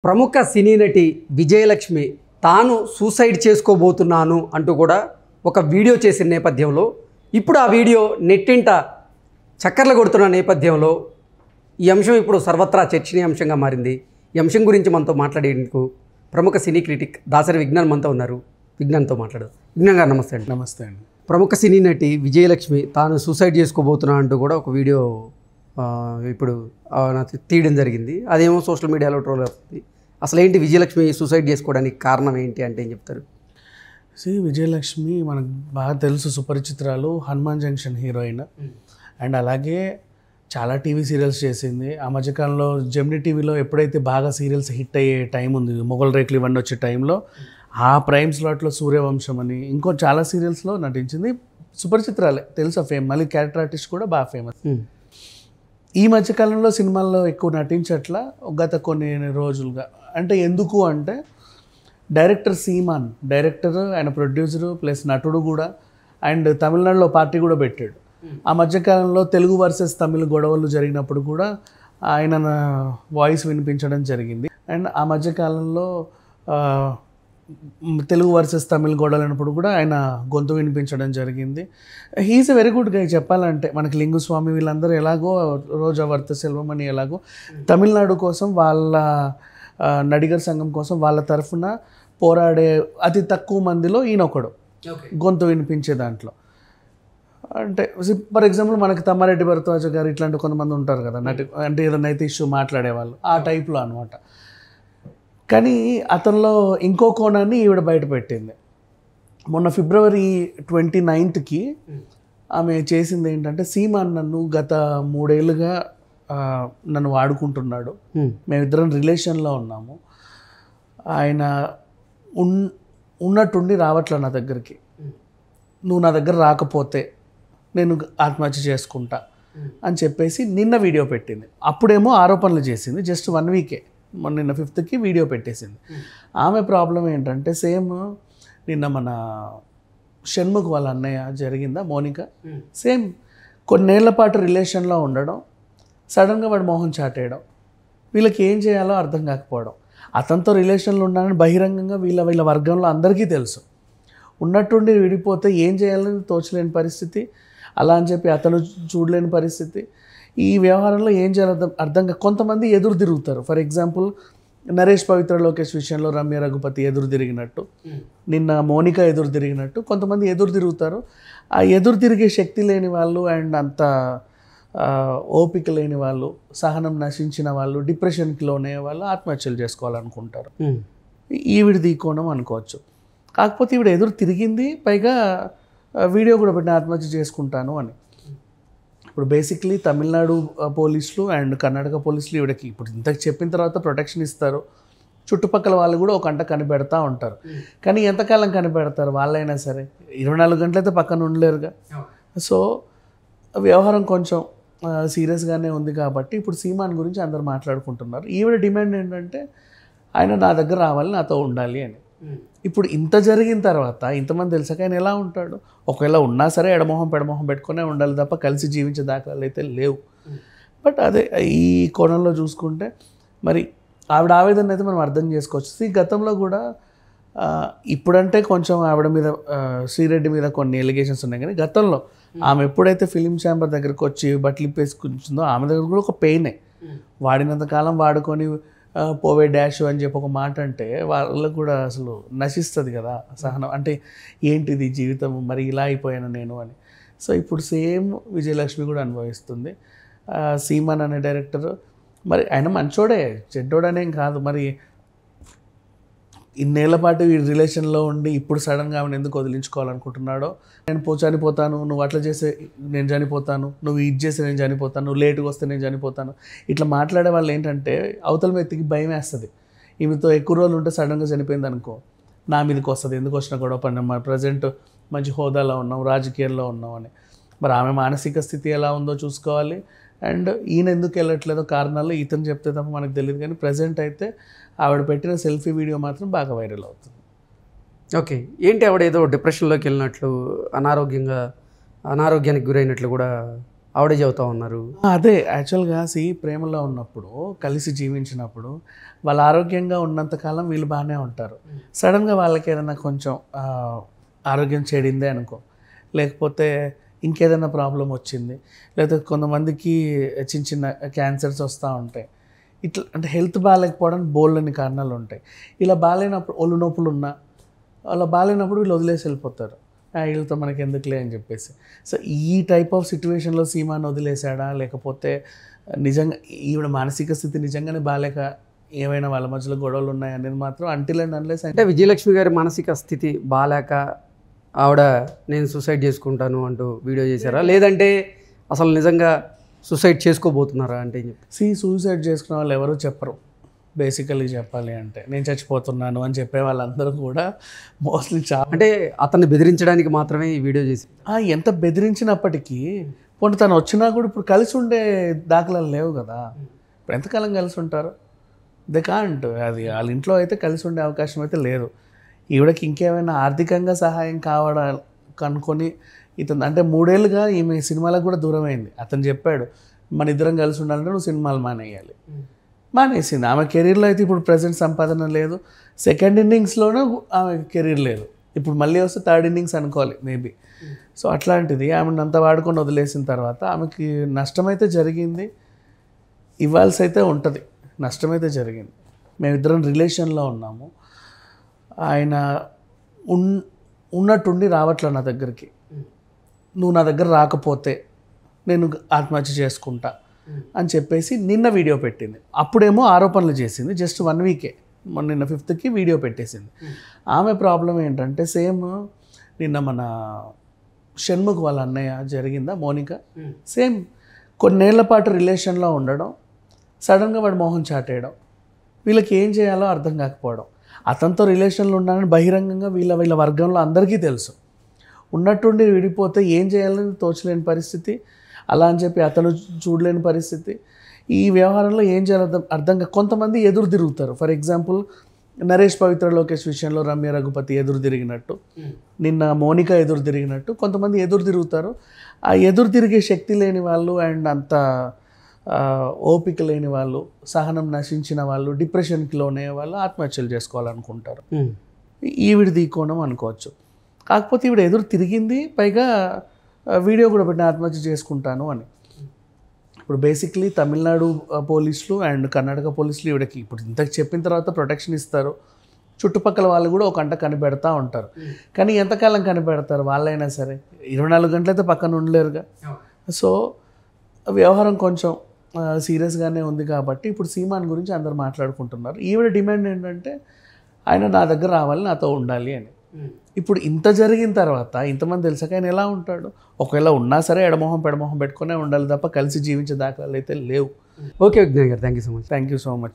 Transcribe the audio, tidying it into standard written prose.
ప్రముఖ సినీ నటి విజయలక్ష్మి తాను సూసైడ్ చేసుకోబోతున్నాను అంటూ కూడా ఒక వీడియో చేసిన నేపథ్యంలో ఇప్పుడు ఆ వీడియో నెట్టింట చక్కర్లు కొడుతున్న నేపథ్యంలో ఈ అంశం ఇప్పుడు సర్వత్రా చర్చనీయాంశంగా మారింది. ఈ అంశం గురించి మనతో మాట్లాడేందుకు ప్రముఖ సినీ క్రిటిక్ దాసరి విజ్ఞాన్ మనతో ఉన్నారు. విజ్ఞాన్తో మాట్లాడదు. విజ్ఞాన్ గారు నమస్తే అండి. నమస్తే అండి. ప్రముఖ సినీ నటి విజయలక్ష్మి తాను సూసైడ్ చేసుకోబోతున్నా అంటూ కూడా ఒక వీడియో ఇప్పుడు తీయడం జరిగింది. అదేమో సోషల్ మీడియాలో ట్రోల్ అవుతుంది. అసలు ఏంటి విజయలక్ష్మి సూసైడ్ చేసుకోవడానికి కారణం ఏంటి అంటే ఏం చెప్తారు? విజయలక్ష్మి మనకు బాగా తెలుసు, సుపరిచితురాలు, హనుమాన్ జంక్షన్ హీరోయిన్. అండ్ అలాగే చాలా టీవీ సీరియల్స్ చేసింది. ఆ మధ్యకాలంలో జెమినీ టీవీలో ఎప్పుడైతే బాగా సీరియల్స్ హిట్ అయ్యే టైం ఉంది, మొగల్ రేకులు ఇవన్నీ వచ్చే టైంలో ఆ ప్రైమ్ స్లాట్లో సూర్యవంశం అని ఇంకో చాలా సీరియల్స్లో నటించింది. సుపరిచితురాలే, తెలుసు ఫేమ్. మళ్ళీ క్యారెక్టర్ ఆర్టిస్ట్ కూడా బాగా ఫేమస్. ఈ మధ్యకాలంలో సినిమాల్లో ఎక్కువ నటించట్లా గత కొన్ని రోజులుగా. అంటే ఎందుకు అంటే డైరెక్టర్ సీమాన్, డైరెక్టర్, ఆయన ప్రొడ్యూసరు ప్లస్ నటుడు కూడా, అండ్ తమిళనాడులో పార్టీ కూడా పెట్టాడు. ఆ మధ్యకాలంలో తెలుగు వర్సెస్ తమిళ గొడవలు జరిగినప్పుడు కూడా ఆయన వాయిస్ వినిపించడం జరిగింది. అండ్ ఆ మధ్యకాలంలో తెలుగు వర్సెస్ తమిళ గొడవలు అయినప్పుడు కూడా ఆయన గొంతు వినిపించడం జరిగింది. He's a very good guy చెప్పాలంటే. మనకి లింగుస్వామి వీళ్ళందరూ ఎలాగో, రోజా వర్త సెల్వం అని ఎలాగో తమిళనాడు కోసం వాళ్ళ నడిగర్ సంఘం కోసం వాళ్ళ తరఫున పోరాడే అతి తక్కువ మందిలో ఈయన ఒకడు, గొంతు వినిపించే దాంట్లో. అంటే ఫర్ ఎగ్జాంపుల్ మనకి తమ్మారెడ్డి భరద్వాజ గారు ఇట్లాంటి కొంతమంది ఉంటారు కదా, అంటే ఏదైనా అయితే ఇష్యూ మాట్లాడేవాళ్ళు, ఆ టైప్లో అనమాట. కానీ అతనిలో ఇంకో కోణాన్ని ఈవిడ బయటపెట్టింది. మొన్న ఫిబ్రవరి 29కి ఆమె చేసింది ఏంటంటే, సీమాన్ నన్ను గత 3 ఏళ్ళుగా నన్ను వాడుకుంటున్నాడు, మేమిద్దరం రిలేషన్లో ఉన్నాము, ఆయన ఉన్నట్టుండి రావట్లే నా దగ్గరికి, నువ్వు నా దగ్గర రాకపోతే నేను ఆత్మహత్య చేసుకుంటా అని చెప్పేసి నిన్న వీడియో పెట్టింది. అప్పుడేమో ఆరోపణలు చేసింది, జస్ట్ 1 వీకే, నిన్న 5th వీడియో పెట్టేసింది. ఆమె ప్రాబ్లం ఏంటంటే సేమ్ నిన్న మన షణ్ముఖ్ వాళ్ళ అన్నయ్య జరిగిందా, మోనిక, సేమ్ కొన్నేళ్ల పాటు రిలేషన్లో ఉండడం, సడన్గా వాడు మోహన్ చాటేయడం, వీళ్ళకి ఏం చేయాలో అర్థం కాకపోవడం. అతనితో రిలేషన్లో ఉండాలని బహిరంగంగా వీళ్ళ వర్గంలో అందరికీ తెలుసు. ఉన్నట్టుండి విడిపోతే ఏం చేయాలని తోచలేని పరిస్థితి, అలా అని చెప్పి అతను చూడలేని పరిస్థితి. ఈ వ్యవహారంలో ఏం చేయాలో అర్థం కొంతమంది ఎదురు తిరుగుతారు. ఫర్ ఎగ్జాంపుల్ నరేష్ పవిత్ర లోకేష్ విషయంలో రమ్య రఘుపతి ఎదురు తిరిగినట్టు, నిన్న మోనిక ఎదురు తిరిగినట్టు కొంతమంది ఎదురు తిరుగుతారు. ఆ ఎదురు తిరిగే శక్తి లేని వాళ్ళు, అండ్ అంత ఓపిక లేని వాళ్ళు, సహనం నశించిన వాళ్ళు, డిప్రెషన్కి లోనే వాళ్ళు ఆత్మహత్యలు చేసుకోవాలనుకుంటారు. ఈవిడిది కోణం అనుకోవచ్చు. కాకపోతే ఈవిడ ఎదురు తిరిగింది, పైగా వీడియో కూడా పెట్టిన ఆత్మహత్య చేసుకుంటాను అని. ఇప్పుడు బేసిక్లీ తమిళనాడు పోలీసులు అండ్ కర్ణాటక పోలీసులు ఈవిడకి ఇప్పుడు ఇంతకు చెప్పిన తర్వాత ప్రొటెక్షన్ ఇస్తారు. చుట్టుపక్కల వాళ్ళు కూడా ఒక గంట కనిపెడతా ఉంటారు. కానీ ఎంతకాలం కనిపెడతారు వాళ్ళైనా సరే? 24 గంటలైతే పక్కన ఉండలేరుగా. సో వ్యవహారం కొంచెం సీరియస్గానే ఉంది కాబట్టి ఇప్పుడు సీమాన్ గురించి అందరు మాట్లాడుకుంటున్నారు. ఈవిడ డిమాండ్ ఏంటంటే ఆయన నా దగ్గర రావాలి, నాతో ఉండాలి అని. ఇప్పుడు ఇంత జరిగిన తర్వాత ఇంతమంది తెలిసాక ఆయన ఎలా ఉంటాడు? ఒకవేళ ఉన్నా సరే ఎడమొహం పెడమొహం పెట్టుకునే ఉండాలి తప్ప కలిసి జీవించే దాఖలాలు అయితే లేవు. బట్ అదే ఈ కోణంలో చూసుకుంటే మరి ఆవిడ ఆవేదన అయితే మనం అర్థం చేసుకోవచ్చు. గతంలో కూడా ఇప్పుడంటే కొంచెం ఆవిడ మీద, శ్రీరెడ్డి మీద కొన్ని ఎలిగేషన్స్ ఉన్నాయి, కానీ గతంలో ఆమె ఎప్పుడైతే ఫిలిం ఛాంబర్ దగ్గరకు వచ్చి బట్టలు ఇప్పేసి కూర్చుందో ఆమె దగ్గర కూడా ఒక పెయినే. వాడినంతకాలం వాడుకొని పోవే డాష్ అని చెప్పి ఒక మాట అంటే వాళ్ళకు కూడా అసలు నశిస్తుంది కదా సహనం. అంటే ఏంటిది జీవితం, మరి ఇలా అయిపోయాను నేను అని. సో ఇప్పుడు సేమ్ విజయలక్ష్మి కూడా అనుభవిస్తుంది. సీమాన్ అనే డైరెక్టర్ మరి ఆయన మంచోడే, చెడ్డోడనేం కాదు. మరి ఇన్నేళ్ల పాటు ఈ రిలేషన్లో ఉండి ఇప్పుడు సడన్గా ఆమెను ఎందుకు వదిలించుకోవాలనుకుంటున్నాడో. నేను చనిపోతాను, నువ్వు అట్లా చేస్తే నేను చనిపోతాను, నువ్వు ఇది చేస్తే నేను చనిపోతాను, నువ్వు లేటుగా వస్తే నేను చనిపోతాను, ఇట్లా మాట్లాడే వాళ్ళు ఏంటంటే అవతల వ్యక్తికి భయం వేస్తుంది. ఈమెతో ఎక్కువ రోజులు ఉంటే సడన్గా చనిపోయింది అనుకో, నా మీదకి వస్తుంది, ఎందుకు వచ్చినా గొడవ పడినా, మన ప్రజెంట్ మంచి హోదాలో ఉన్నాం, రాజకీయాల్లో ఉన్నాం అని. మరి ఆమె మానసిక స్థితి ఎలా ఉందో చూసుకోవాలి. అండ్ ఈయన ఎందుకు వెళ్ళట్లేదో కారణాలు ఇతను చెప్తే తప్ప మనకు తెలియదు. కానీ ప్రజెంట్ అయితే ఆవిడ పెట్టిన సెల్ఫీ వీడియో మాత్రం బాగా వైరల్ అవుతుంది. ఓకే, ఏంటి ఆవిడ ఏదో డిప్రెషన్లోకి వెళ్ళినట్లు, అనారోగ్యానికి గురైనట్లు కూడా ఆవిడే చెబుతా ఉన్నారు. అదే యాక్చువల్గా ప్రేమలో ఉన్నప్పుడు కలిసి జీవించినప్పుడు వాళ్ళు ఆరోగ్యంగా ఉన్నంతకాలం వీళ్ళు బాగానే ఉంటారు. సడన్గా వాళ్ళకి ఏదైనా కొంచెం ఆరోగ్యం చెడిందే అనుకో, లేకపోతే ఇంకేదైనా ప్రాబ్లం వచ్చింది, లేకపోతే కొంతమందికి చిన్న చిన్న క్యాన్సర్స్ వస్తూ ఉంటాయి. ఇట్లా అంటే హెల్త్ బాగాలేకపోవడానికి బోల్డని కారణాలు ఉంటాయి. ఇలా బాగాలేనప్పుడు ఒళ్ళు నొప్పులు ఉన్నా అలా బాగాలేనప్పుడు వీళ్ళు వదిలేసి వెళ్ళిపోతారు, వీళ్ళతో మనకి ఎందుకులే అని చెప్పేసి. సో ఈ టైప్ ఆఫ్ సిచ్యువేషన్లో సీమాను వదిలేశాడా, లేకపోతే నిజంగా ఈవిడ మానసిక స్థితి నిజంగానే బాగాలేక ఏమైనా వాళ్ళ మధ్యలో గొడవలు ఉన్నాయనేది మాత్రం అంటిల్ అండ్ అన్లెస్. అంటే విజయలక్ష్మి గారి మానసిక స్థితి బాగాలేక ఆవిడ నేను సూసైడ్ చేసుకుంటాను అంటూ వీడియో చేశారా, లేదంటే అసలు నిజంగా సూసైడ్ చేసుకోబోతున్నారా అంటే సూసైడ్ చేసుకున్న వాళ్ళు ఎవరు చెప్పరు. బేసికలీ చెప్పాలి అంటే నేను చచ్చిపోతున్నాను అని చెప్పే వాళ్ళందరూ కూడా మోస్ట్లీ అంటే అతన్ని బెదిరించడానికి మాత్రమే ఈ వీడియో చేసి ఎంత బెదిరించినప్పటికీ పోనీ తను వచ్చినా కూడా ఇప్పుడు కలిసి ఉండే దాఖలాలు లేవు కదా. ఇప్పుడు ఎంతకాలం కలిసి ఉంటారు? They can't. అది వాళ్ళ ఇంట్లో అయితే కలిసి ఉండే అవకాశం అయితే లేదు. ఈవిడకి ఇంకేమైనా ఆర్థికంగా సహాయం కావడం కనుక్కొని ఇతను అంటే 3 ఏళ్ళుగా ఈమె సినిమాలకు కూడా దూరం అయింది. అతను చెప్పాడు మన ఇద్దరం కలిసి ఉండాలంటే నువ్వు సినిమాలు మానేయాలి. మానేసింది. ఆమె కెరీర్లో అయితే ఇప్పుడు ప్రజెంట్ సంపాదన లేదు. సెకండ్ ఇన్నింగ్స్లోనూ ఆమె కెరీర్ లేదు. ఇప్పుడు మళ్ళీ వస్తే థర్డ్ ఇన్నింగ్స్ అనుకోవాలి మేబీ. సో అట్లాంటిది ఆమెను అంత వాడుకొని వదిలేసిన తర్వాత ఆమెకి నష్టమైతే జరిగింది, ఇవ్వాల్సి అయితే ఉంటుంది. నష్టమైతే జరిగింది. మేమిద్దరం రిలేషన్లో ఉన్నాము. ఆయన ఉన్నట్టుండి రావట్లే నా దగ్గరికి. నువ్వు నా దగ్గర రాకపోతే నేను ఆత్మహత్య చేసుకుంటా అని చెప్పేసి నిన్న వీడియో పెట్టింది. అప్పుడేమో ఆరోపణలు చేసింది. జస్ట్ 1 వీకే, నిన్న 5th వీడియో పెట్టేసింది. ఆమె ప్రాబ్లం ఏంటంటే సేమ్ నిన్న మన షణ్ముఖ్ వాళ్ళ అన్నయ్య జరిగిందా మోనిక, సేమ్ కొన్నేళ్ల పాటు రిలేషన్లో ఉండడం, సడన్గా వాడు మోహన్ చాటేయడం, వీళ్ళకి ఏం చేయాలో అర్థం కాకపోవడం. అతనితో రిలేషన్లో ఉన్నానని బహిరంగంగా వీళ్ళ వర్గంలో అందరికీ తెలుసు. ఉన్నట్టుండి విడిపోతే ఏం చేయాలని తోచలేని పరిస్థితి, అలా అని చెప్పి అతను చూడలేని పరిస్థితి. ఈ వ్యవహారంలో ఏం చేయాలో అర్థంగా కొంతమంది ఎదురు తిరుగుతారు. ఫర్ ఎగ్జాంపుల్ నరేష్ పవిత్ర లోకేష్ విషయంలో రమ్య రఘుపతి ఎదురు తిరిగినట్టు, నిన్న మోనిక ఎదురు తిరిగినట్టు కొంతమంది ఎదురు తిరుగుతారు. ఆ ఎదురు తిరిగే శక్తి లేని వాళ్ళు అండ్ అంత ఓపిక లేని వాళ్ళు, సహనం నశించిన వాళ్ళు, డిప్రెషన్కి లోనే వాళ్ళు ఆత్మహత్యలు చేసుకోవాలనుకుంటారు. ఈవిడిది కోణం అనుకోవచ్చు. కాకపోతే ఈవిడ ఎదురు తిరిగింది, పైగా వీడియో కూడా పెట్టిన ఆత్మహత్య చేసుకుంటాను అని. ఇప్పుడు బేసిక్లీ తమిళనాడు పోలీసులు అండ్ కర్ణాటక పోలీసులు ఈవిడకి ఇప్పుడు ఇంతకు చెప్పిన తర్వాత ప్రొటెక్షన్ ఇస్తారు. చుట్టుపక్కల వాళ్ళు కూడా ఒక గంట కనిపెడతా ఉంటారు. కానీ ఎంతకాలం కనిపెడతారు? వాళ్ళైనా సరే 24 గంటలైతే పక్కన ఉండలేరుగా. సో వ్యవహారం కొంచెం సీరియస్గానే ఉంది కాబట్టి ఇప్పుడు సీమాన్ గురించి అందరు మాట్లాడుకుంటున్నారు. ఈవిడ డిమాండ్ ఏంటంటే ఆయన నా దగ్గర రావాలి, నాతో ఉండాలి అని. ఇప్పుడు ఇంత జరిగిన తర్వాత ఇంతమంది తెలిసాక ఆయన ఎలా ఉంటాడు? ఒకవేళ ఉన్నా సరే ఎడమొహం పెడమొహం పెట్టుకునే ఉండాలి తప్ప కలిసి జీవించే దాఖలాలు అయితే లేవు. ఓకే విజ్ఞాన్ గారు, thank you so much. Thank you so much.